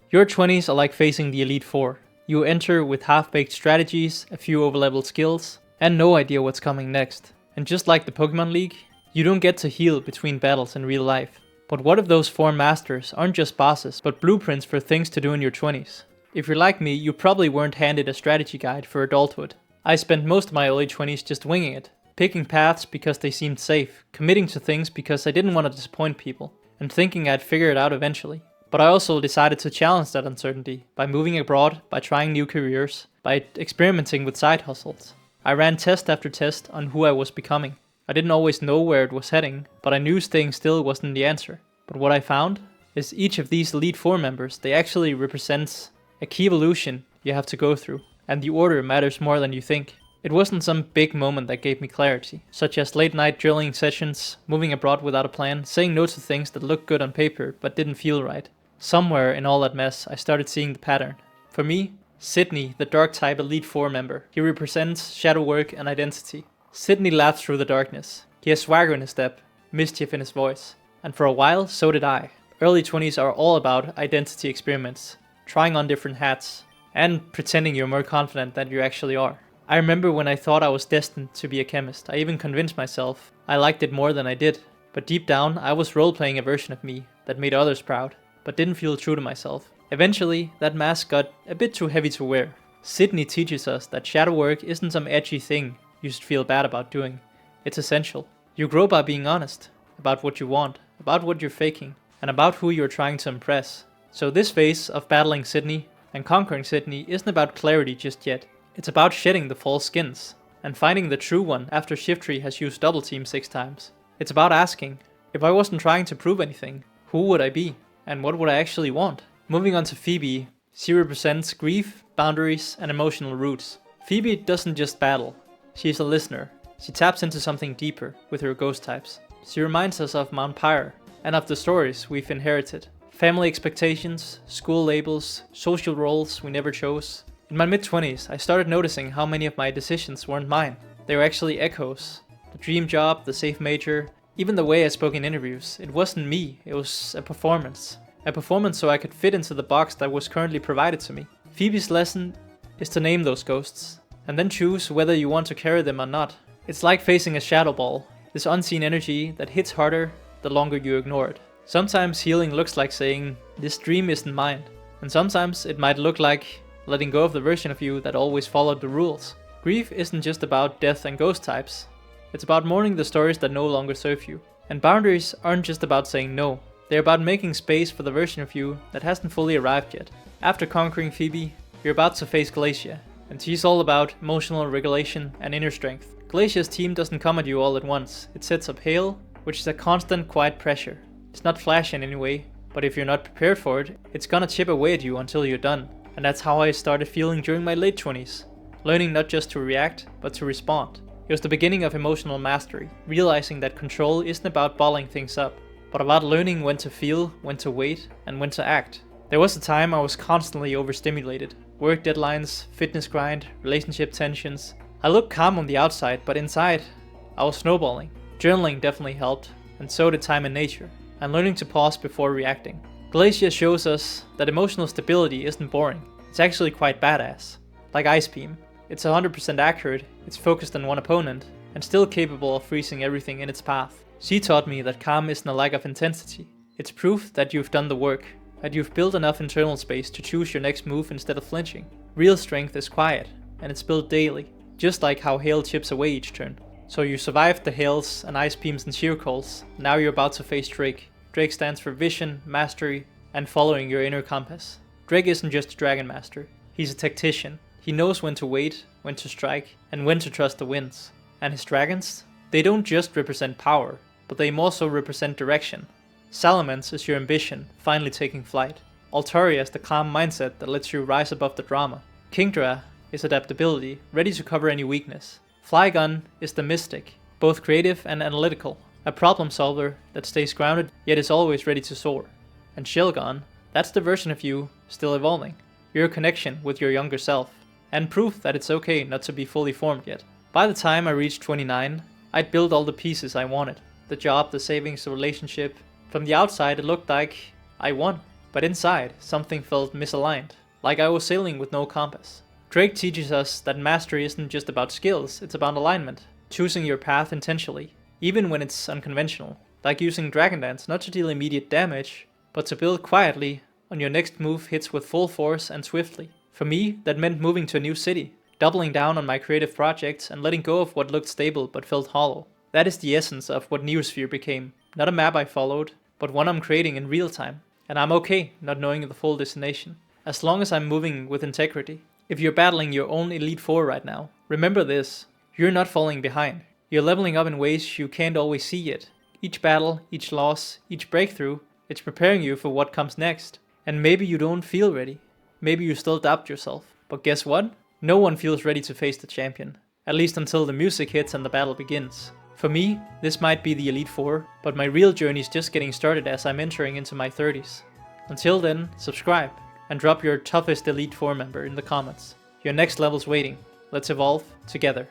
Your 20s are like facing the Elite Four. You enter with half-baked strategies, a few overleveled skills, and no idea what's coming next. And just like the Pokemon League, you don't get to heal between battles in real life. But what if those 4 masters aren't just bosses, but blueprints for things to do in your 20s? If you're like me, you probably weren't handed a strategy guide for adulthood. I spent most of my early 20s just winging it, picking paths because they seemed safe, committing to things because I didn't want to disappoint people, and thinking I'd figure it out eventually. But I also decided to challenge that uncertainty by moving abroad, by trying new careers, by experimenting with side hustles. I ran test after test on who I was becoming. I didn't always know where it was heading, but I knew staying still wasn't the answer. But what I found is each of these Elite Four members, they actually represents a key evolution you have to go through, and the order matters more than you think. It wasn't some big moment that gave me clarity, such as late night drilling sessions, moving abroad without a plan, saying no to things that looked good on paper but didn't feel right. Somewhere in all that mess, I started seeing the pattern. For me, Sidney, the dark type Elite Four member, he represents shadow work and identity. Sidney laughs through the darkness. He has swagger in his step, mischief in his voice. And for a while, so did I. Early 20s are all about identity experiments, trying on different hats, and pretending you're more confident than you actually are. I remember when I thought I was destined to be a chemist. I even convinced myself I liked it more than I did. But deep down, I was role-playing a version of me that made others proud, but didn't feel true to myself. Eventually, that mask got a bit too heavy to wear. Sidney teaches us that shadow work isn't some edgy thing you should feel bad about doing. It's essential. You grow by being honest about what you want, about what you're faking, and about who you're trying to impress. So this phase of battling Sidney and conquering Sidney isn't about clarity just yet. It's about shedding the false skins and finding the true one after Shiftry has used double team 6 times. It's about asking, if I wasn't trying to prove anything, who would I be? And what would I actually want? Moving on to Phoebe, she represents grief, boundaries, and emotional roots. Phoebe doesn't just battle, she's a listener. She taps into something deeper with her ghost types. She reminds us of Mount Pyre and of the stories we've inherited. Family expectations, school labels, social roles we never chose. In my mid-20s, I started noticing how many of my decisions weren't mine. They were actually echoes. The dream job, the safe major, even the way I spoke in interviews. It wasn't me, it was a performance. A performance so I could fit into the box that was currently provided to me. Phoebe's lesson is to name those ghosts, and then choose whether you want to carry them or not. It's like facing a shadow ball, this unseen energy that hits harder the longer you ignore it. Sometimes healing looks like saying, this dream isn't mine. And sometimes it might look like letting go of the version of you that always followed the rules. Grief isn't just about death and ghost types. It's about mourning the stories that no longer serve you. And boundaries aren't just about saying no. They're about making space for the version of you that hasn't fully arrived yet. After conquering Phoebe, you're about to face Glacia, and she's all about emotional regulation and inner strength. Glacia's team doesn't come at you all at once. It sets up hail, which is a constant quiet pressure. It's not flashy in any way, but if you're not prepared for it, it's gonna chip away at you until you're done. And that's how I started feeling during my late 20s. Learning not just to react, but to respond. It was the beginning of emotional mastery, realizing that control isn't about balling things up, but about learning when to feel, when to wait, and when to act. There was a time I was constantly overstimulated. Work deadlines, fitness grind, relationship tensions. I looked calm on the outside, but inside, I was snowballing. Journaling definitely helped, and so did time in nature, and learning to pause before reacting. Glacia shows us that emotional stability isn't boring. It's actually quite badass. Like Ice Beam. It's 100% accurate, it's focused on one opponent, and still capable of freezing everything in its path. She taught me that calm isn't a lack of intensity. It's proof that you've done the work, that you've built enough internal space to choose your next move instead of flinching. Real strength is quiet, and it's built daily, just like how hail chips away each turn. So you survived the hails and ice beams and sheer calls, now you're about to face Drake. Drake stands for vision, mastery, and following your inner compass. Drake isn't just a dragon master, he's a tactician. He knows when to wait, when to strike, and when to trust the winds. And his dragons? They don't just represent power, but they also represent direction. Salamence is your ambition, finally taking flight. Altaria is the calm mindset that lets you rise above the drama. Kingdra is adaptability, ready to cover any weakness. Flygon is the mystic, both creative and analytical. A problem solver that stays grounded yet is always ready to soar. And Shelgon, that's the version of you still evolving. Your connection with your younger self. And proof that it's okay not to be fully formed yet. By the time I reached 29, I'd built all the pieces I wanted. The job, the savings, the relationship. From the outside it looked like I won. but inside, something felt misaligned, like I was sailing with no compass. Drake teaches us that mastery isn't just about skills, it's about alignment, choosing your path intentionally, even when it's unconventional, like using Dragon Dance not to deal immediate damage, but to build quietly on your next move hits with full force and swiftly. For me, that meant moving to a new city, doubling down on my creative projects and letting go of what looked stable but felt hollow. That is the essence of what Neosphere became, not a map I followed, but one I'm creating in real time. And I'm okay not knowing the full destination, as long as I'm moving with integrity. If you're battling your own Elite 4 right now, remember this: you're not falling behind. You're leveling up in ways you can't always see yet. Each battle, each loss, each breakthrough, it's preparing you for what comes next. And maybe you don't feel ready. Maybe you still doubt yourself. But guess what? No one feels ready to face the champion. At least until the music hits and the battle begins. For me, this might be the Elite 4, but my real journey is just getting started as I'm entering into my 30s. Until then, subscribe, and drop your toughest Elite 4 member in the comments. Your next level's waiting. Let's evolve together.